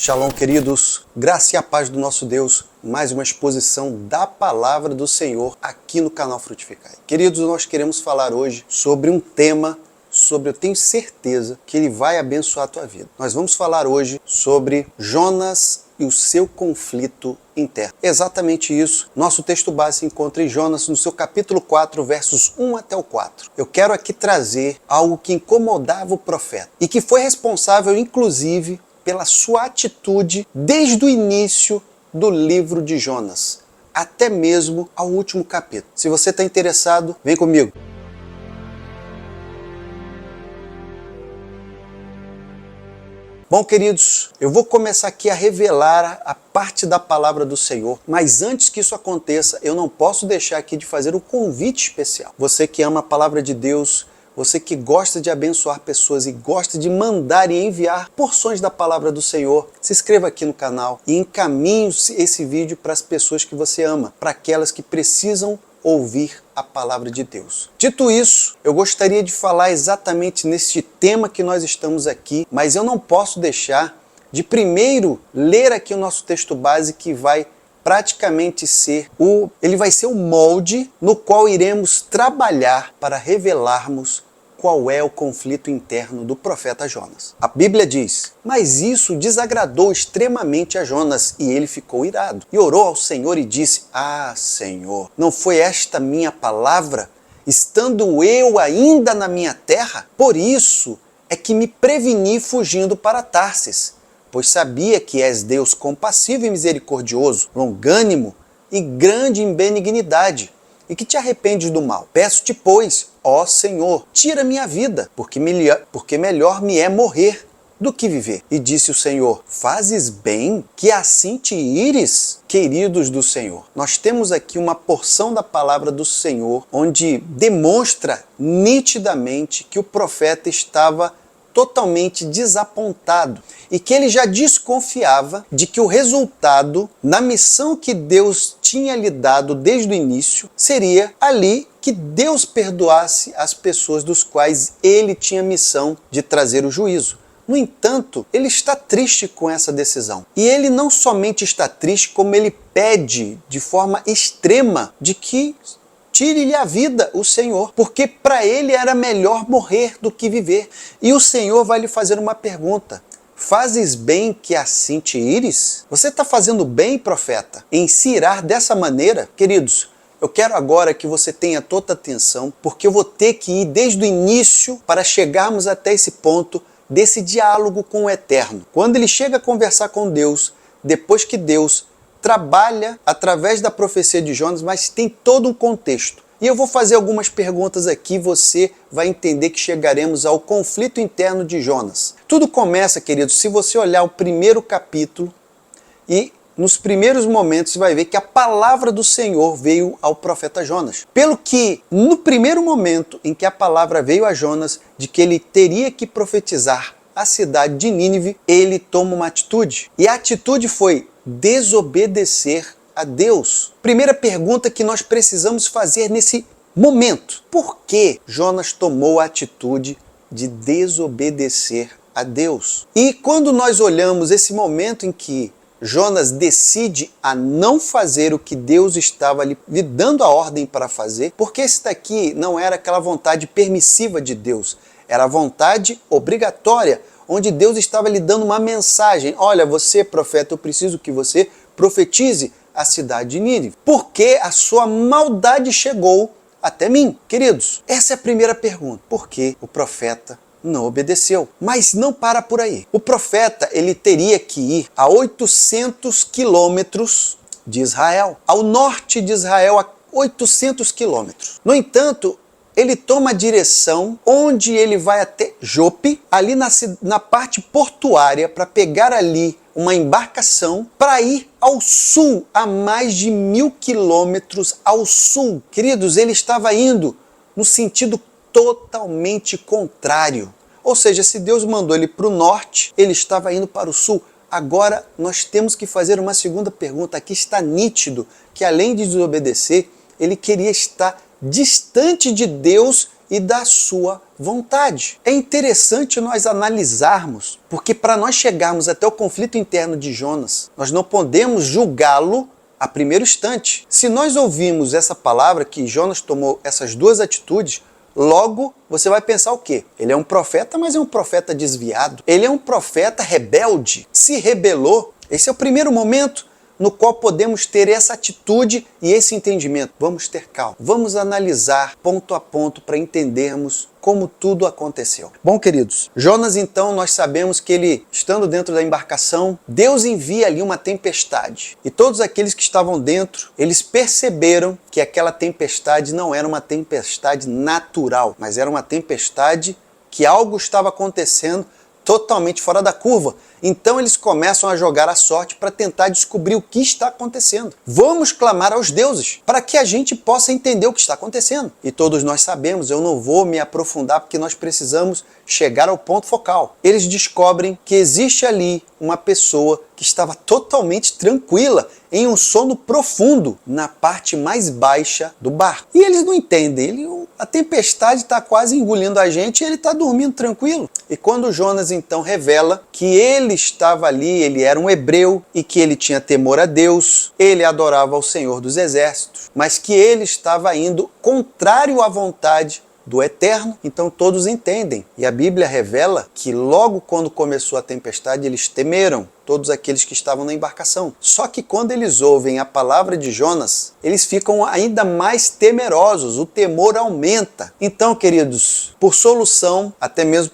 Shalom, queridos, graça e a paz do nosso Deus, mais uma exposição da palavra do Senhor aqui no canal Frutificai. Queridos, nós queremos falar hoje sobre um tema, eu tenho certeza que ele vai abençoar a tua vida. Nós vamos falar hoje sobre Jonas e o seu conflito interno. Exatamente isso. Nosso texto base se encontra em Jonas, no seu capítulo 4, versos 1 até o 4. Eu quero aqui trazer algo que incomodava o profeta e que foi responsável, inclusive, pela sua atitude desde o início do livro de Jonas, até mesmo ao último capítulo. Se você está interessado, vem comigo. Bom, queridos, eu vou começar aqui a revelar a parte da palavra do Senhor, mas antes que isso aconteça, eu não posso deixar aqui de fazer um convite especial. Você que ama a palavra de Deus, você que gosta de abençoar pessoas e gosta de mandar e enviar porções da palavra do Senhor, se inscreva aqui no canal e encaminhe esse vídeo para as pessoas que você ama, para aquelas que precisam ouvir a palavra de Deus. Dito isso, eu gostaria de falar exatamente neste tema que nós estamos aqui, mas eu não posso deixar de primeiro ler aqui o nosso texto base, que vai praticamente ser o molde no qual iremos trabalhar para revelarmos qual é o conflito interno do profeta Jonas. A Bíblia diz: mas isso desagradou extremamente a Jonas, e ele ficou irado. E orou ao Senhor e disse: ah, Senhor, não foi esta minha palavra, estando eu ainda na minha terra? Por isso é que me preveni fugindo para Tarsis, pois sabia que és Deus compassivo e misericordioso, longânimo e grande em benignidade, e que te arrependes do mal. Peço-te, pois, ó Senhor, tira minha vida, porque melhor me é morrer do que viver. E disse o Senhor: fazes bem que assim te ires, queridos do Senhor. Nós temos aqui uma porção da palavra do Senhor, onde demonstra nitidamente que o profeta estava totalmente desapontado e que ele já desconfiava de que o resultado na missão que Deus tinha lhe dado desde o início seria ali que Deus perdoasse as pessoas dos quais ele tinha missão de trazer o juízo. No entanto, ele está triste com essa decisão. E ele não somente está triste, como ele pede de forma extrema de que tire-lhe a vida o Senhor, porque para ele era melhor morrer do que viver. E o Senhor vai lhe fazer uma pergunta: fazes bem que assim te ires? Você está fazendo bem, profeta, em se irar dessa maneira? Queridos, eu quero agora que você tenha toda atenção, porque eu vou ter que ir desde o início para chegarmos até esse ponto desse diálogo com o Eterno. Quando ele chega a conversar com Deus, depois que Deus trabalha através da profecia de Jonas, mas tem todo um contexto. E eu vou fazer algumas perguntas aqui, você vai entender que chegaremos ao conflito interno de Jonas. Tudo começa, queridos, se você olhar o primeiro capítulo, e nos primeiros momentos você vai ver que a palavra do Senhor veio ao profeta Jonas. Pelo que, no primeiro momento em que a palavra veio a Jonas, de que ele teria que profetizar a cidade de Nínive, ele toma uma atitude. E a atitude foi desobedecer a Deus. Primeira pergunta que nós precisamos fazer nesse momento: por que Jonas tomou a atitude de desobedecer a Deus? E quando nós olhamos esse momento em que Jonas decide a não fazer o que Deus estava lhe dando a ordem para fazer, porque esse daqui não era aquela vontade permissiva de Deus, era a vontade obrigatória, onde Deus estava lhe dando uma mensagem: olha, você, profeta, eu preciso que você profetize a cidade de Nínive, porque a sua maldade chegou até mim. Queridos, essa é a primeira pergunta: por que o profeta não obedeceu? Mas não para por aí. O profeta, ele teria que ir a 800 quilômetros de Israel, ao norte de Israel, a 800 quilômetros. No entanto, ele toma a direção onde ele vai até Jope, ali na parte portuária, para pegar ali uma embarcação para ir ao sul, a mais de 1000 quilômetros ao sul. Queridos, ele estava indo no sentido totalmente contrário. Ou seja, se Deus mandou ele para o norte, ele estava indo para o sul. Agora, nós temos que fazer uma segunda pergunta. Aqui está nítido que, além de desobedecer, ele queria estar distante de Deus e da sua vontade. É interessante nós analisarmos, porque para nós chegarmos até o conflito interno de Jonas, nós não podemos julgá-lo a primeiro instante. Se nós ouvimos essa palavra que Jonas tomou essas duas atitudes, logo você vai pensar o quê? Ele é um profeta, mas é um profeta desviado. Ele é um profeta rebelde. Se rebelou. Esse é o primeiro momento no qual podemos ter essa atitude e esse entendimento. Vamos ter calma. Vamos analisar ponto a ponto para entendermos como tudo aconteceu. Bom, queridos, Jonas, então, nós sabemos que ele, estando dentro da embarcação, Deus envia ali uma tempestade. E todos aqueles que estavam dentro, eles perceberam que aquela tempestade não era uma tempestade natural, mas era uma tempestade que algo estava acontecendo totalmente fora da curva. Então eles começam a jogar a sorte para tentar descobrir o que está acontecendo. Vamos clamar aos deuses para que a gente possa entender o que está acontecendo. E todos nós sabemos, eu não vou me aprofundar porque nós precisamos chegar ao ponto focal. Eles descobrem que existe ali uma pessoa que estava totalmente tranquila, em um sono profundo, na parte mais baixa do barco. E eles não entendem, a tempestade está quase engolindo a gente e ele está dormindo tranquilo. E quando Jonas então revela que ele estava ali, ele era um hebreu e que ele tinha temor a Deus, ele adorava ao Senhor dos Exércitos, mas que ele estava indo contrário à vontade do Eterno, então todos entendem. E a Bíblia revela que logo quando começou a tempestade, eles temeram, todos aqueles que estavam na embarcação. Só que quando eles ouvem a palavra de Jonas, eles ficam ainda mais temerosos, o temor aumenta. Então, queridos, por solução, até mesmo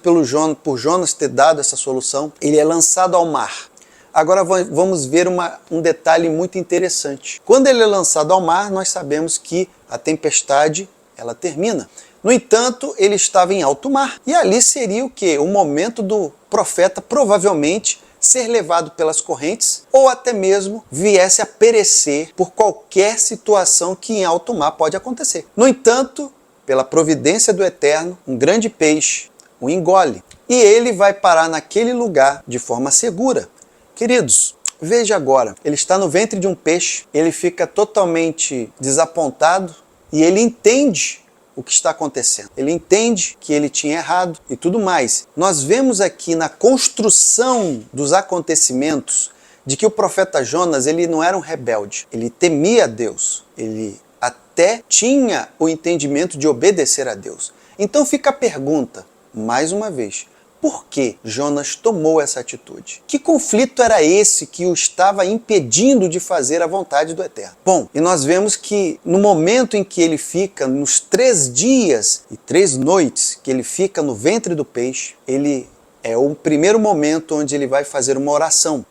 por Jonas ter dado essa solução, ele é lançado ao mar. Agora vamos ver um detalhe muito interessante. Quando ele é lançado ao mar, nós sabemos que a tempestade, ela termina. No entanto, ele estava em alto mar. E ali seria o quê? O momento do profeta provavelmente ser levado pelas correntes ou até mesmo viesse a perecer por qualquer situação que em alto mar pode acontecer. No entanto, pela providência do Eterno, um grande peixe o engole. E ele vai parar naquele lugar de forma segura. Queridos, veja agora, ele está no ventre de um peixe, ele fica totalmente desapontado e ele entende o que está acontecendo. Ele entende que ele tinha errado e tudo mais. Nós vemos aqui na construção dos acontecimentos de que o profeta Jonas, ele não era um rebelde. Ele temia a Deus. Ele até tinha o entendimento de obedecer a Deus. Então fica a pergunta, mais uma vez, por que Jonas tomou essa atitude? Que conflito era esse que o estava impedindo de fazer a vontade do Eterno? Bom, e nós vemos que no momento em que ele fica, nos 3 dias e 3 noites que ele fica no ventre do peixe, ele é o primeiro momento onde ele vai fazer uma oração.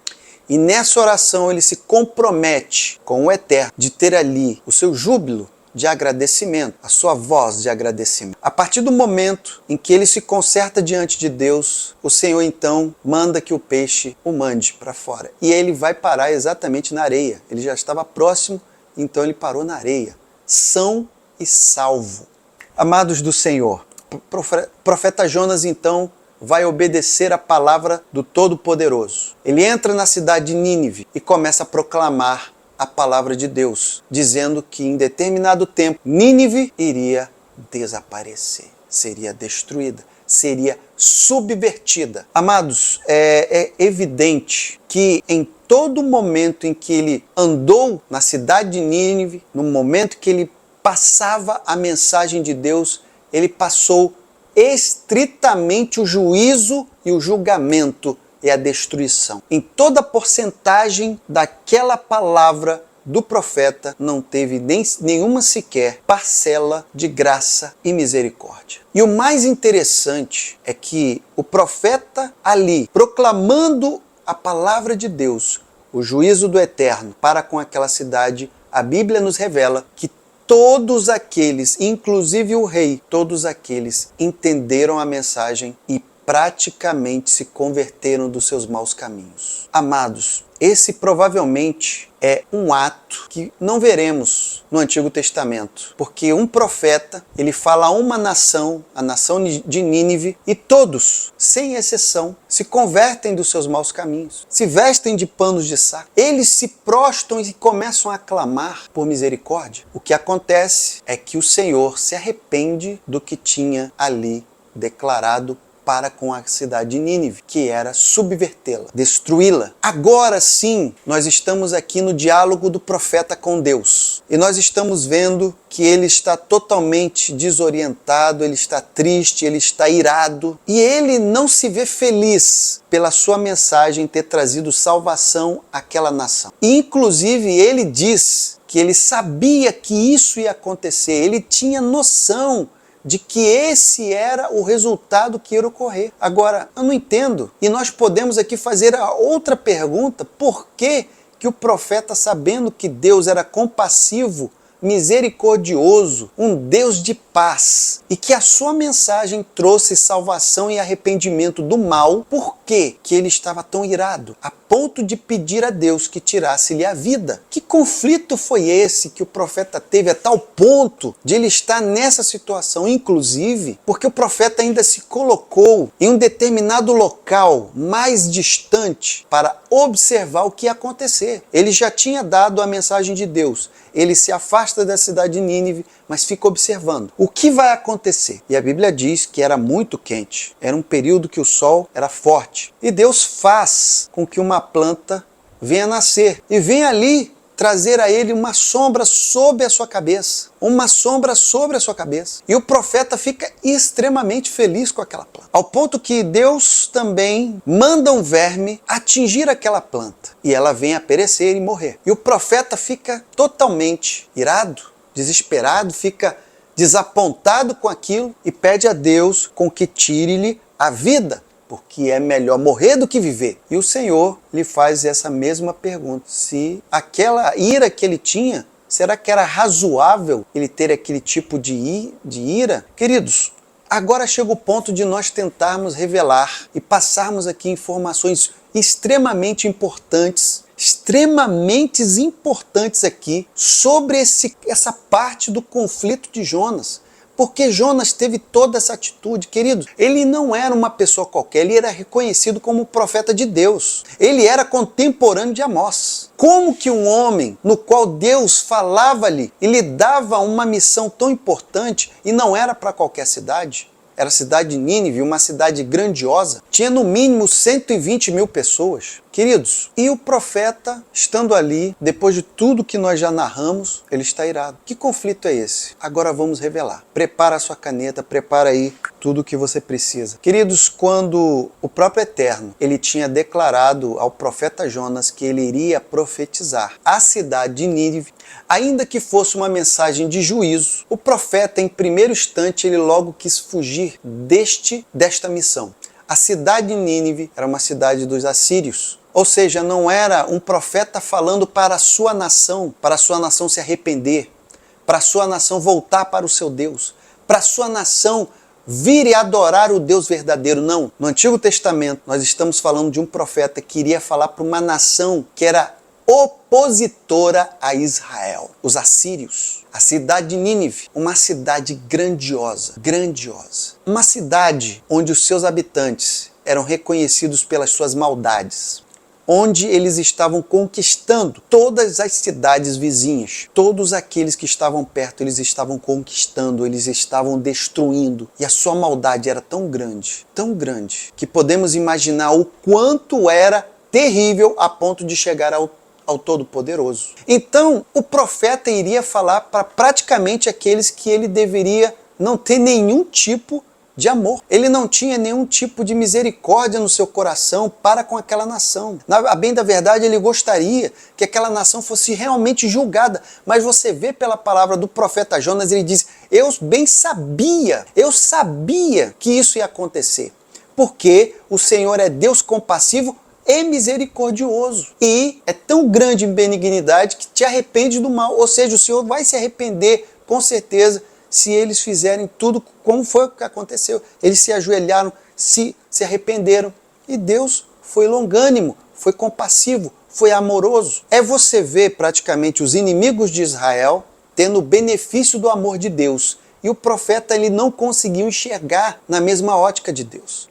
E nessa oração ele se compromete com o Eterno de ter ali o seu júbilo de agradecimento, a sua voz de agradecimento. A partir do momento em que ele se conserta diante de Deus, o Senhor então manda que o peixe o mande para fora. E ele vai parar exatamente na areia. Ele já estava próximo, então ele parou na areia, são e salvo. Amados do Senhor, profeta Jonas então vai obedecer a palavra do Todo-Poderoso. Ele entra na cidade de Nínive e começa a proclamar a palavra de Deus, dizendo que em determinado tempo Nínive iria desaparecer, seria destruída, seria subvertida. Amados, é evidente que em todo momento em que ele andou na cidade de Nínive, no momento que ele passava a mensagem de Deus, ele passou estritamente o juízo e o julgamento e a destruição. Em toda a porcentagem daquela palavra do profeta não teve nenhuma sequer parcela de graça e misericórdia. E o mais interessante é que o profeta ali, proclamando a palavra de Deus, o juízo do Eterno para com aquela cidade, a Bíblia nos revela que todos aqueles, inclusive o rei, todos aqueles entenderam a mensagem e praticamente se converteram dos seus maus caminhos. Amados, esse provavelmente é um ato que não veremos no Antigo Testamento, porque um profeta, ele fala a uma nação, a nação de Nínive, e todos, sem exceção, se convertem dos seus maus caminhos, se vestem de panos de saco, eles se prostram e começam a clamar por misericórdia. O que acontece é que o Senhor se arrepende do que tinha ali declarado para com a cidade de Nínive, que era subvertê-la, destruí-la. Agora sim, nós estamos aqui no diálogo do profeta com Deus. E nós estamos vendo que ele está totalmente desorientado, ele está triste, ele está irado. E ele não se vê feliz pela sua mensagem ter trazido salvação àquela nação. E, inclusive, ele diz que ele sabia que isso ia acontecer, ele tinha noção de que esse era o resultado que ia ocorrer. Agora, eu não entendo, e nós podemos aqui fazer a outra pergunta: por que o profeta, sabendo que Deus era compassivo, misericordioso, um Deus de paz, e que a sua mensagem trouxe salvação e arrependimento do mal, por que ele estava tão irado, a ponto de pedir a Deus que tirasse-lhe a vida? Que conflito foi esse que o profeta teve a tal ponto de ele estar nessa situação? Inclusive, porque o profeta ainda se colocou em um determinado local mais distante para observar o que ia acontecer. Ele já tinha dado a mensagem de Deus. Ele se afasta da cidade de Nínive, mas fica observando o que vai acontecer. E a Bíblia diz que era muito quente, era um período que o sol era forte. E Deus faz com que uma planta venha nascer e venha ali trazer a ele uma sombra sobre a sua cabeça. Uma sombra sobre a sua cabeça. E o profeta fica extremamente feliz com aquela planta. Ao ponto que Deus também manda um verme atingir aquela planta. E ela vem a perecer e morrer. E o profeta fica totalmente irado, desesperado, fica desapontado com aquilo e pede a Deus com que tire-lhe a vida, porque é melhor morrer do que viver. E o Senhor lhe faz essa mesma pergunta: se aquela ira que ele tinha, será que era razoável ele ter aquele tipo de ira? Queridos, agora chega o ponto de nós tentarmos revelar e passarmos aqui informações extremamente importantes aqui sobre essa parte do conflito de Jonas. Porque Jonas teve toda essa atitude. Queridos, ele não era uma pessoa qualquer, ele era reconhecido como profeta de Deus. Ele era contemporâneo de Amós. Como que um homem no qual Deus falava-lhe e lhe dava uma missão tão importante, e não era para qualquer cidade? Era a cidade de Nínive, uma cidade grandiosa. Tinha no mínimo 120 mil pessoas. Queridos, e o profeta, estando ali, depois de tudo que nós já narramos, ele está irado. Que conflito é esse? Agora vamos revelar. Prepara a sua caneta, prepara aí tudo o que você precisa. Queridos, quando o próprio Eterno, ele tinha declarado ao profeta Jonas que ele iria profetizar a cidade de Nínive, ainda que fosse uma mensagem de juízo, o profeta, em primeiro instante, ele logo quis fugir desta missão. A cidade de Nínive era uma cidade dos assírios. Ou seja, não era um profeta falando para a sua nação se arrepender, para a sua nação voltar para o seu Deus, para a sua nação vir e adorar o Deus verdadeiro. Não. No Antigo Testamento, nós estamos falando de um profeta que iria falar para uma nação que era opositora a Israel, os assírios. A cidade de Nínive, uma cidade grandiosa. Uma cidade onde os seus habitantes eram reconhecidos pelas suas maldades, onde eles estavam conquistando todas as cidades vizinhas. Todos aqueles que estavam perto, eles estavam conquistando, eles estavam destruindo. E a sua maldade era tão grande, que podemos imaginar o quanto era terrível a ponto de chegar ao Todo-Poderoso. Então, o profeta iria falar para praticamente aqueles que ele deveria não ter nenhum tipo de amor. Ele não tinha nenhum tipo de misericórdia no seu coração para com aquela nação. A bem da verdade, ele gostaria que aquela nação fosse realmente julgada. Mas você vê pela palavra do profeta Jonas, ele diz: eu sabia que isso ia acontecer. Porque o Senhor é Deus compassivo e misericordioso. E é tão grande em benignidade que te arrepende do mal. Ou seja, o Senhor vai se arrepender, com certeza, se eles fizerem tudo como foi o que aconteceu. Eles se ajoelharam, se arrependeram. E Deus foi longânimo, foi compassivo, foi amoroso. É você ver praticamente os inimigos de Israel tendo o benefício do amor de Deus. E o profeta, ele não conseguiu enxergar na mesma ótica de Deus.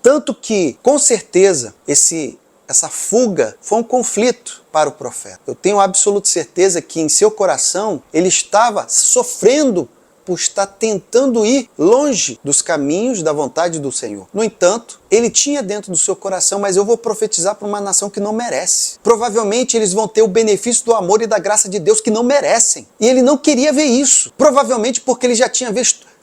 Tanto que, com certeza, essa fuga foi um conflito para o profeta. Eu tenho absoluta certeza que em seu coração ele estava sofrendo por estar tentando ir longe dos caminhos da vontade do Senhor. No entanto, ele tinha dentro do seu coração, mas eu vou profetizar para uma nação que não merece. Provavelmente eles vão ter o benefício do amor e da graça de Deus que não merecem. E ele não queria ver isso. Provavelmente porque ele já tinha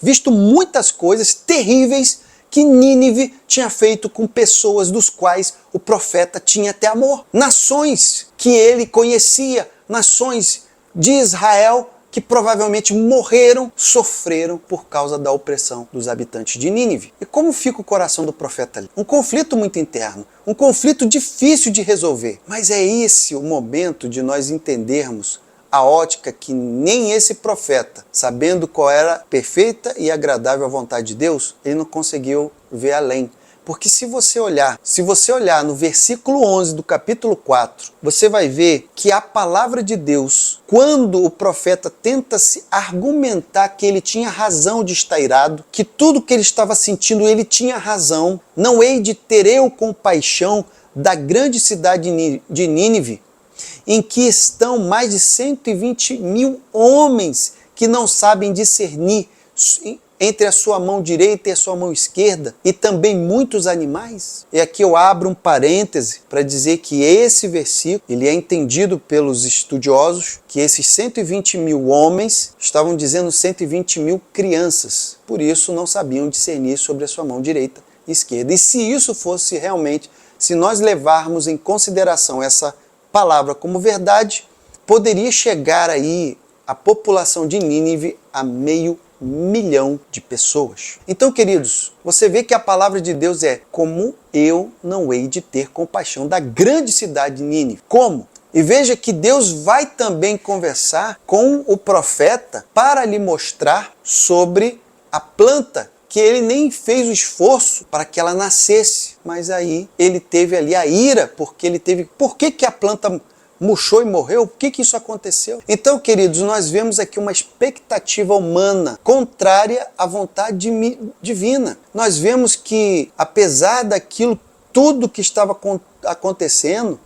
visto muitas coisas terríveis que Nínive tinha feito com pessoas dos quais o profeta tinha até amor. Nações que ele conhecia, nações de Israel que provavelmente morreram, sofreram por causa da opressão dos habitantes de Nínive. E como fica o coração do profeta ali? Um conflito muito interno, um conflito difícil de resolver. Mas é esse o momento de nós entendermos a ótica que nem esse profeta, sabendo qual era a perfeita e agradável a vontade de Deus, ele não conseguiu ver além. Porque se você olhar no versículo 11 do capítulo 4, você vai ver que a palavra de Deus, quando o profeta tenta se argumentar que ele tinha razão de estar irado, que tudo que ele estava sentindo ele tinha razão, não hei de ter eu compaixão da grande cidade de Nínive, em que estão mais de 120 mil homens que não sabem discernir entre a sua mão direita e a sua mão esquerda, e também muitos animais. E aqui eu abro um parêntese para dizer que esse versículo, ele é entendido pelos estudiosos, que esses 120 mil homens estavam dizendo 120 mil crianças, por isso não sabiam discernir sobre a sua mão direita e esquerda. E se isso fosse realmente, se nós levarmos em consideração essa palavra como verdade, poderia chegar aí a população de Nínive a 500 mil de pessoas. Então, queridos, você vê que a palavra de Deus é: como eu não hei de ter compaixão da grande cidade de Nínive. Como? E veja que Deus vai também conversar com o profeta para lhe mostrar sobre a planta, que ele nem fez o esforço para que ela nascesse. Mas aí ele teve ali a ira, porque ele teve... Por que a planta murchou e morreu? Por que isso aconteceu? Então, queridos, nós vemos aqui uma expectativa humana contrária à vontade divina. Nós vemos que, apesar daquilo tudo que estava acontecendo,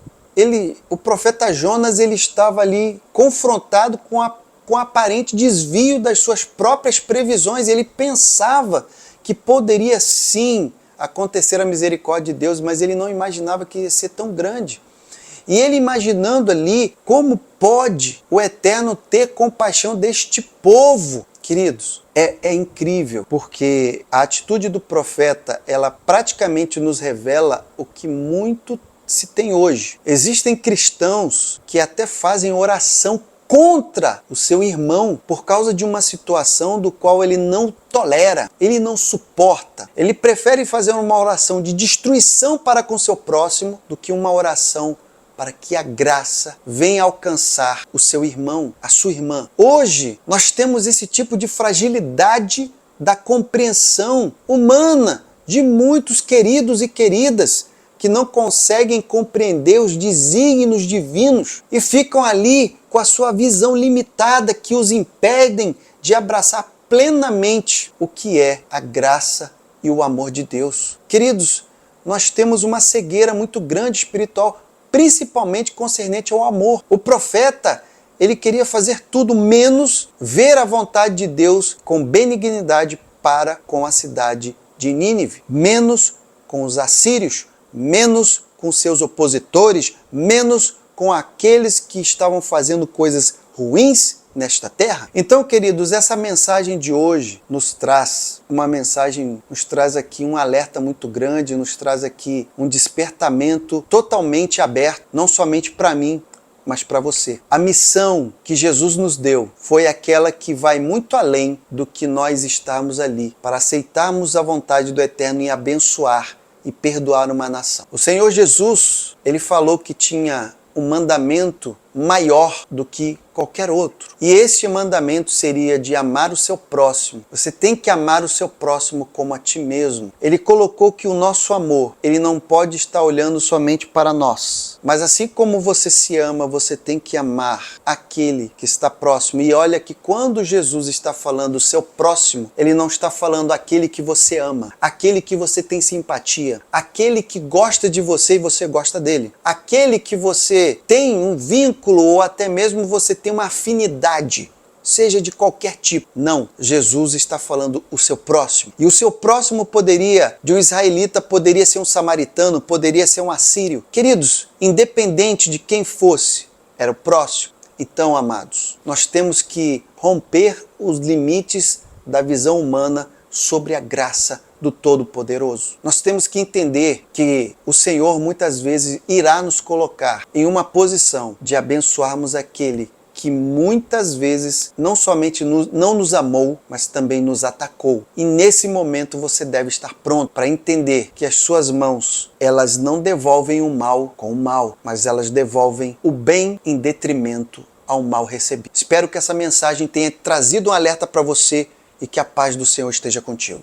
o profeta Jonas, ele estava ali confrontado com o aparente desvio das suas próprias previsões. Ele pensava que poderia sim acontecer a misericórdia de Deus, mas ele não imaginava que ia ser tão grande. E ele imaginando ali, como pode o Eterno ter compaixão deste povo? Queridos, é incrível, porque a atitude do profeta, ela praticamente nos revela o que muito se tem hoje. Existem cristãos que até fazem oração contra o seu irmão por causa de uma situação do qual ele não tolera, ele não suporta. Ele prefere fazer uma oração de destruição para com seu próximo do que uma oração para que a graça venha alcançar o seu irmão, a sua irmã. Hoje, nós temos esse tipo de fragilidade da compreensão humana de muitos queridos e queridas que não conseguem compreender os desígnios divinos e ficam ali com a sua visão limitada que os impedem de abraçar plenamente o que é a graça e o amor de Deus. Queridos, nós temos uma cegueira muito grande espiritual, principalmente concernente ao amor. O profeta, ele queria fazer tudo menos ver a vontade de Deus com benignidade para com a cidade de Nínive, menos com os assírios, menos com seus opositores, menos com aqueles que estavam fazendo coisas ruins nesta terra. Então, queridos, essa mensagem de hoje nos traz aqui um alerta muito grande, nos traz aqui um despertamento totalmente aberto, não somente para mim, mas para você. A missão que Jesus nos deu foi aquela que vai muito além do que nós estarmos ali, para aceitarmos a vontade do Eterno e abençoar e perdoar uma nação. O Senhor Jesus, ele falou que tinha um mandamento maior do que qualquer outro. E esse mandamento seria de amar o seu próximo. Você tem que amar o seu próximo como a ti mesmo. Ele colocou que o nosso amor, ele não pode estar olhando somente para nós. Mas assim como você se ama, você tem que amar aquele que está próximo. E olha que quando Jesus está falando o seu próximo, ele não está falando aquele que você ama, aquele que você tem simpatia, aquele que gosta de você e você gosta dele, aquele que você tem um vínculo ou até mesmo você tem uma afinidade. seja de qualquer tipo. Não, Jesus está falando o seu próximo. E o seu próximo poderia, de um israelita, poderia ser um samaritano, poderia ser um assírio. Queridos, independente de quem fosse, era o próximo. Então, amados, nós temos que romper os limites da visão humana sobre a graça do Todo-Poderoso. Nós temos que entender que o Senhor muitas vezes irá nos colocar em uma posição de abençoarmos aquele que muitas vezes não somente não nos amou, mas também nos atacou. E nesse momento você deve estar pronto para entender que as suas mãos, elas não devolvem o mal com o mal, mas elas devolvem o bem em detrimento ao mal recebido. Espero que essa mensagem tenha trazido um alerta para você e que a paz do Senhor esteja contigo.